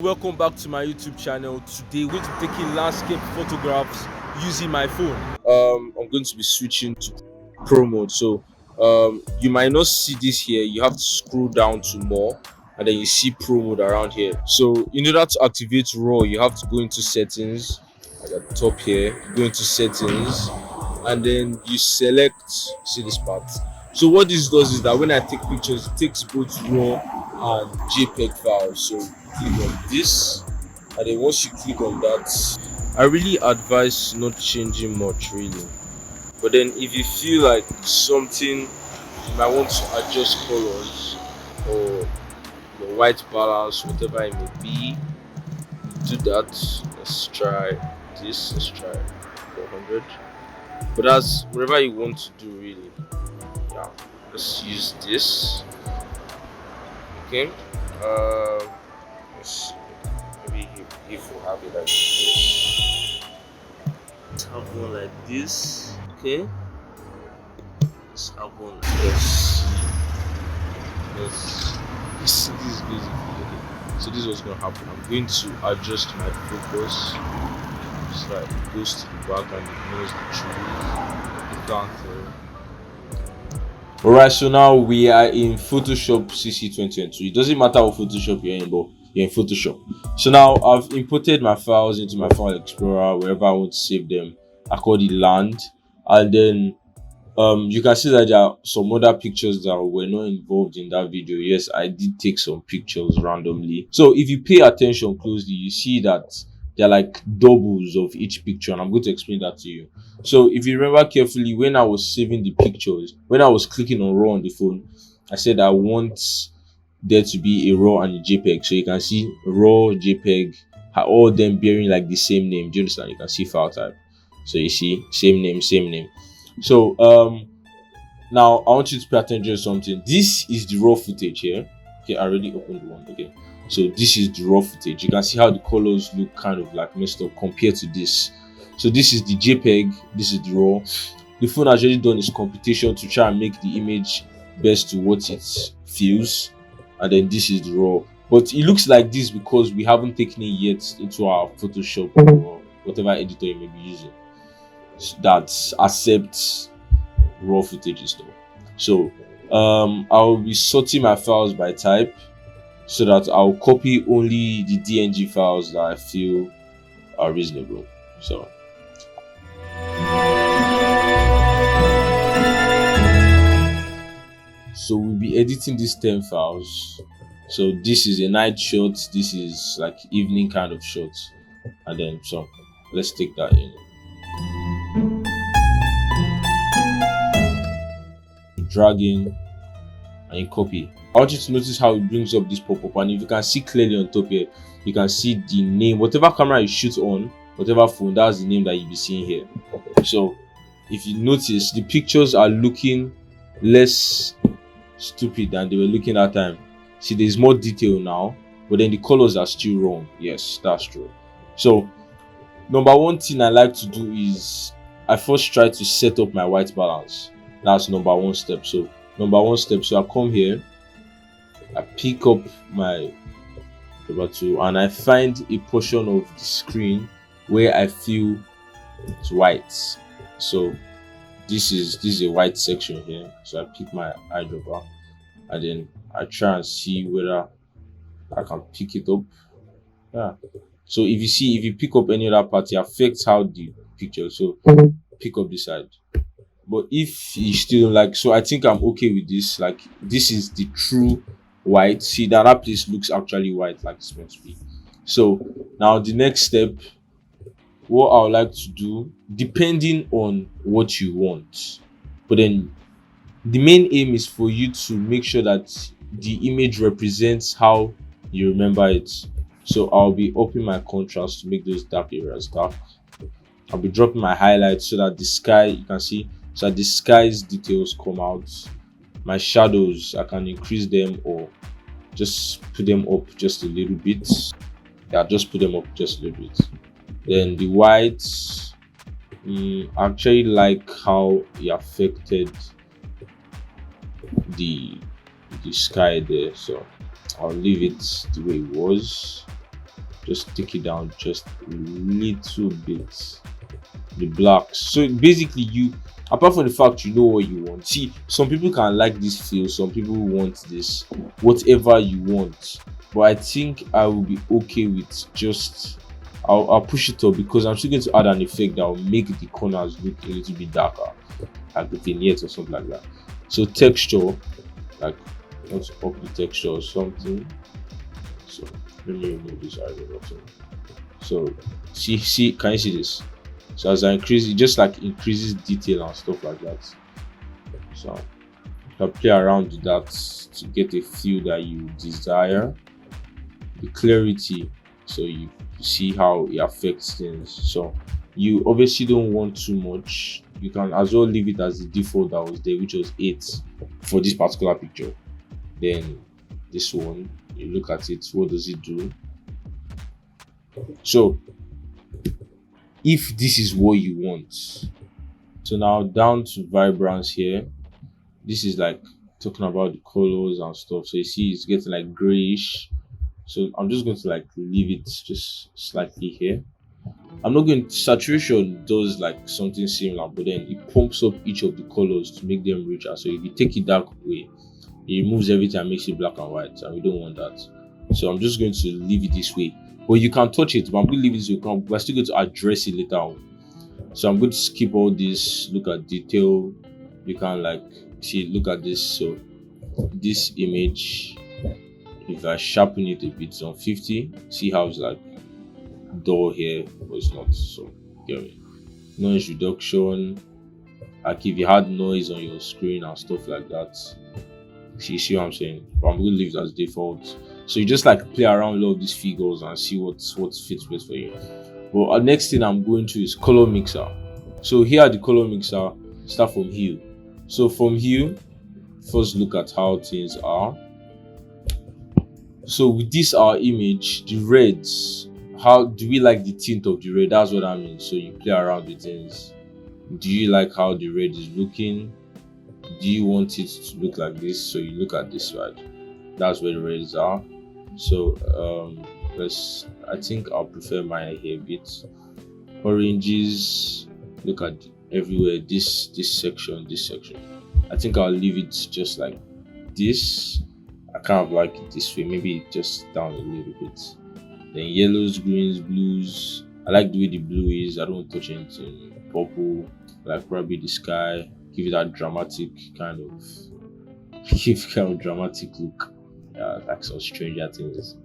Welcome back to my YouTube channel. Today we're going to be taking landscape photographs using my phone. I'm going to be switching to pro mode. So you might not see this here. You have to scroll down to more and then you see pro mode around here. So in order to activate raw, you have to go into settings at the top here. You go into settings and then you select, see this part. So what this does is that when I take pictures, it takes both raw and JPEG files. So click on this, and then once you click on that, I really advise not changing much really. But then if you feel like something, you might want to adjust colors or your white balance, whatever it may be, do that. Let's try this. Let's try 400. But that's whatever you want to do really. Yeah, let's use this. Okay. Let's see. Maybe if we have it like this. Let's have one like this. Okay. Let's have one like this. Let's see this basically. Okay. So this is what's gonna happen. I'm going to adjust my focus. Just like it goes to the back and ignores the trees. The down. Alright, so now we are in Photoshop CC 2022. It doesn't matter what Photoshop you're in, but you're in Photoshop. So now I've imported my files into my File Explorer wherever I want to save them. I call it land, and then you can see that there are some other pictures that were not involved in that video. Yes, I did take some pictures randomly. So if you pay attention closely, you see that they're like doubles of each picture, and I'm going to explain that to you. So if you remember carefully, when I was saving the pictures, when I was clicking on raw on the phone, I said I want there to be a raw and a JPEG. So you can see raw, JPEG, all them bearing like the same name. Do you understand? You can see file type. So you see same name, same name. So now I want you to pay attention to something. This is the raw footage here. Okay, I already opened one. Okay, so this is the raw footage. You can see how the colors look kind of like messed up compared to this. So this is the JPEG, this is the raw. The phone has already done its computation to try and make the image best to what it feels, and then this is the raw. But it looks like this because we haven't taken it yet into our Photoshop or whatever editor you may be using that accepts raw footage though. So I'll be sorting my files by type so that I'll copy only the DNG files that I feel are reasonable. So we'll be editing these 10 files. So this is a night shot, this is like evening kind of shot, and then so let's take that in. Drag in and you copy. I want you to notice how it brings up this pop-up, and if you can see clearly on top here, you can see the name, whatever camera you shoot on, whatever phone, that's the name that you'll be seeing here. So if you notice, the pictures are looking less stupid than they were looking at that time. See, there's more detail now, but then the colors are still wrong. Yes, that's true. So number one thing I like to do is I first try to set up my white balance. That's number one step. So I come here, I pick up my number 2, and I find a portion of the screen where I feel it's white. So this is a white section here. So I pick my eyedropper and then I try and see whether I can pick it up. Yeah. So if you pick up any other part, it affects how the picture. So pick up this side. But if you still like, so I think I'm okay with this. Like this is the true white. See, that place looks actually white like it's meant to be. So now the next step, what I would like to do, depending on what you want, but then the main aim is for you to make sure that the image represents how you remember it. So I'll be upping my contrast to make those dark areas dark. I'll be dropping my highlights so that the sky, you can see, so that the sky's details come out. My shadows, I can increase them or just put them up just a little bit. Yeah, just put them up just a little bit. Then the whites, I actually like how it affected the sky there, so I'll leave it the way it was. just take it down just a little bit, the blacks. So basically, you, apart from the fact you know what you want, see, some people can like this feel, some people want this, whatever you want, but I think I will be okay with just, I'll push it up, because I'm still going to add an effect that will make the corners look a little bit darker, like the vignette or something like that. So texture, like let's up the texture or something. So let me remove this area button. So see, can you see this? So as I increase, it just like increases detail and stuff like that. So I play around with that to get a feel that you desire. The clarity, so you see how it affects things. So you obviously don't want too much. You can as well leave it as the default that was there, which was 8 for this particular picture. Then this one, you look at it, what does it do? So if this is what you want, so now down to vibrance here, this is like talking about the colors and stuff. So you see it's getting like grayish. So I'm just going to like leave it just slightly here. I'm not going to, saturation does like something similar, but then it pumps up each of the colors to make them richer. So if you take it that way, it removes everything and makes it black and white, and we don't want that. So I'm just going to leave it this way. But you can touch it, but I'm going to leave it this way. We're still going to address it later on. So I'm going to skip all this, look at detail. You can like see, look at this. So this image, if I sharpen it a bit, on 50, see how it's like dull here, but it's not. So get me. Noise reduction, like if you had noise on your screen and stuff like that, see what I'm saying? But I'm going to leave it as default. So you just like play around with all of these figures and see what fits best for you. But next thing I'm going to is color mixer. So here are the color mixer. Start from hue. So from hue, first look at how things are. So with this our image, the reds, how do we like the tint of the red? That's what I mean. So you play around with things. Do you like how the red is looking? Do you want it to look like this? So you look at this side. That's where the reds are. So I think I'll prefer mine here a bit. Oranges, look at everywhere. This section. I think I'll leave it just like this. I kind of like it this way, maybe just down a little bit. Then yellows, greens, blues. I like the way the blue is. I don't touch anything. Purple, like probably the sky. Give it that dramatic kind of dramatic look. Like some Stranger Things.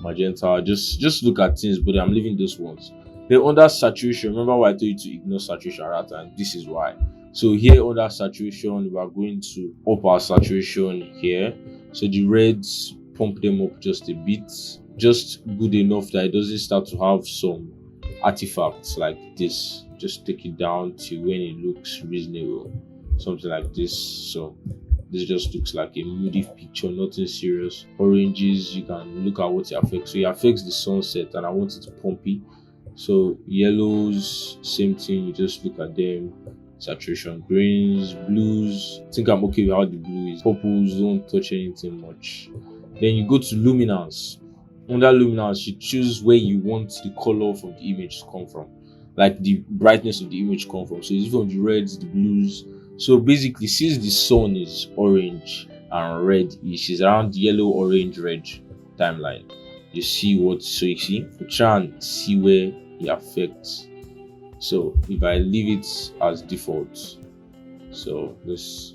Magenta. Just look at things, but I'm leaving those ones. Then under saturation, remember why I told you to ignore saturation at that time? This is why. So here under saturation, we are going to up our saturation here. So the reds, pump them up just a bit, just good enough that it doesn't start to have some artifacts like this. Just take it down to when it looks reasonable, something like this. So this just looks like a moody picture, nothing serious. Oranges, you can look at what it affects. So it affects the sunset, and I want it pumpy. So yellows, same thing, you just look at them. Saturation, greens, blues, I think I'm okay with how the blue is. Purples, don't touch anything much. Then you go to luminance. Under luminance, you choose where you want the color from the image to come from, like the brightness of the image come from. So it's from the reds, the blues. So basically, since the sun is orange and red-ish, is around yellow, orange, red timeline. You see what? So you see, we try and see where it affects. So if I leave it as default, so let's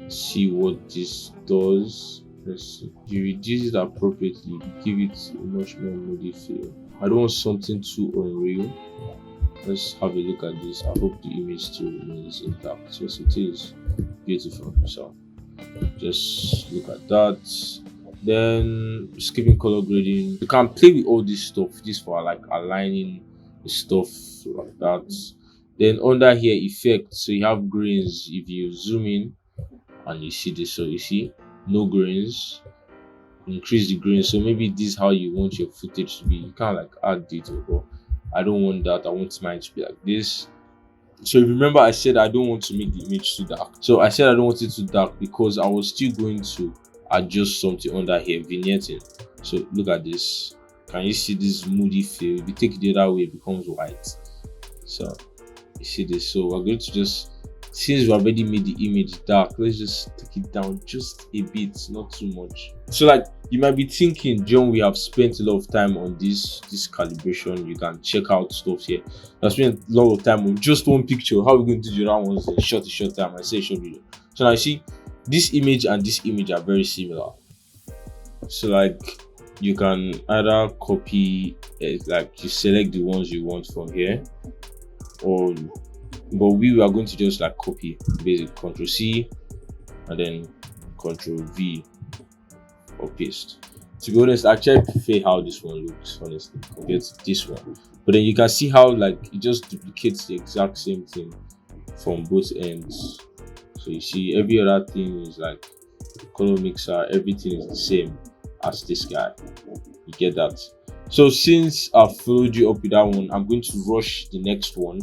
see what this does. Let's see. You reduce it appropriately, give it a much more moody feel. I don't want something too unreal. Let's have a look at this. I hope the image still remains intact. Yes, it is beautiful. So just look at that. Then skipping color grading. You can play with all this stuff. This for like aligning the stuff like that. Then under here, effects. So you have greens. If you zoom in and you see this, so you see no greens. Increase the greens. So maybe this is how you want your footage to be. You can't like add detail, but I don't want that. I want mine to be like this. So if you remember, I said I don't want to make the image too dark. So I said I don't want it too dark because I was still going to adjust something under here, vignetting. So look at this. Can you see this moody feel? If you take it the other way, it becomes white. So you see this. So we're going to just, since we already made the image dark, let's just take it down just a bit, not too much. So like you might be thinking, John, we have spent a lot of time on this calibration. You can check out stuff here. I spent a lot of time on just one picture. How are we going to do that one in a short time? I say short video. So now you see this image and this image are very similar. So like you can either copy it, like you select the ones you want from here, or but we are going to just like copy, basic Ctrl C and then Ctrl V or paste. To be honest, I actually prefer how this one looks, honestly, compared to this one. But then you can see how like it just duplicates the exact same thing from both ends. So you see every other thing is like color mixer, everything is the same as this guy. You get that? So since I've followed you up with that one, I'm going to rush the next one,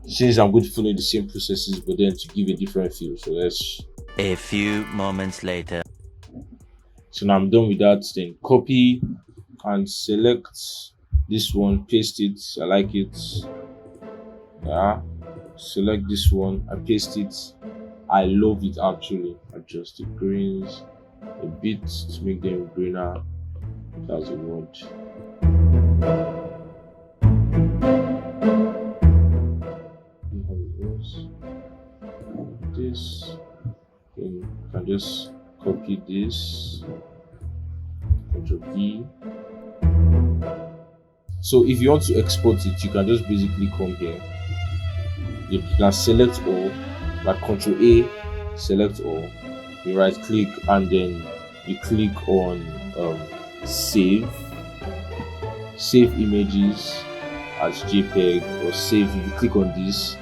since I'm going to follow the same processes but then to give a different feel. So let's, a few moments later. so now I'm done with that. Then copy and select this one, paste it. I like it. Yeah, select this one, I paste it. I love it actually. Adjust the greens a bit to make them greener. That's the word. This, you can just copy this, Ctrl V. So if you want to export it, you can just basically come here. You can select all, like Ctrl A, select all. You right click and then you click on save images as JPEG, or save. If you click on this,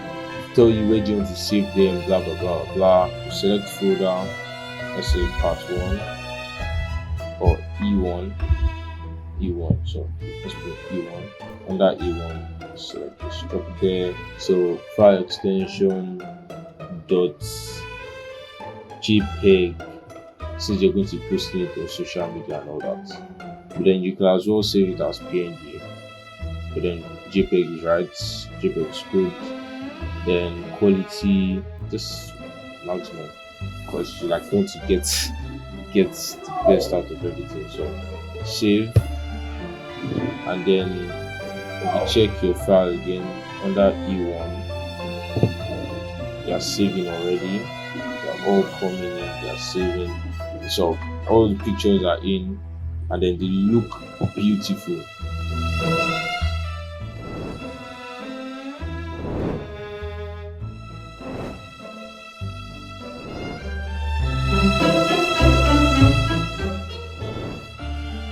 tell you where you want to save them, blah blah blah blah. You select folder, let's say part 1 or E1. So let's put E1. Under E1, select this, drop it there. So file extension dot JPEG, since you're going to be posting it on social media and all that. But then you can as well save it as PNG. But then JPEG is right, JPEG is good. Then quality, just maximum, because you like want to get the best out of everything. So save, and then you check your file again under E1. They are saving already. They are all coming in. They are saving. So all the pictures are in, and then they look beautiful.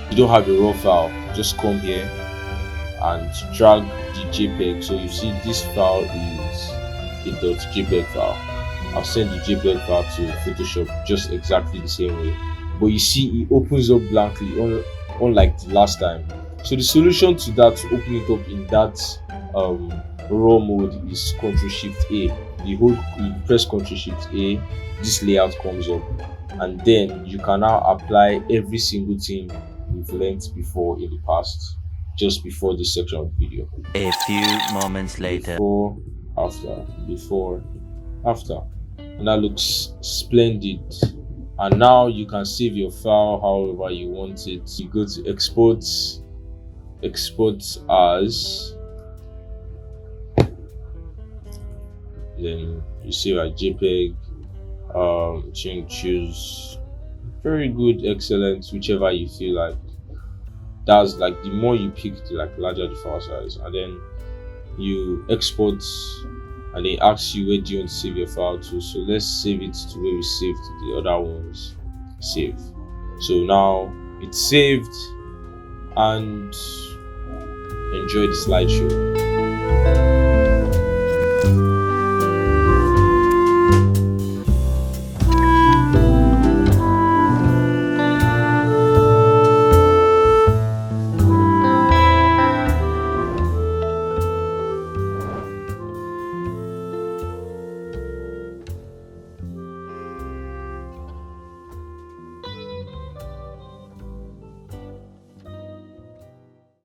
You don't have a raw file, just come here and drag the JPEG. So you see this file is a .jpeg file. I'll send the JPEG file to Photoshop just exactly the same way, but you see it opens up blankly, unlike the last time. So the solution to that, to open it up in that raw mode, is Ctrl+Shift+A. You press Ctrl+Shift+A, this layout comes up, and then you can now apply every single thing we've learned before in the past, just before this section of the video. A few moments later. Before, after, and that looks splendid. And now you can save your file however you want it. You go to export as, then you save a JPEG. Choose very good, excellent, whichever you feel like. That's like, the more you pick, the like larger the file size. And then you export, and they ask you where do you want to save your file to. So let's save it to where we saved the other ones. Save. So now it's saved, and enjoy the slideshow.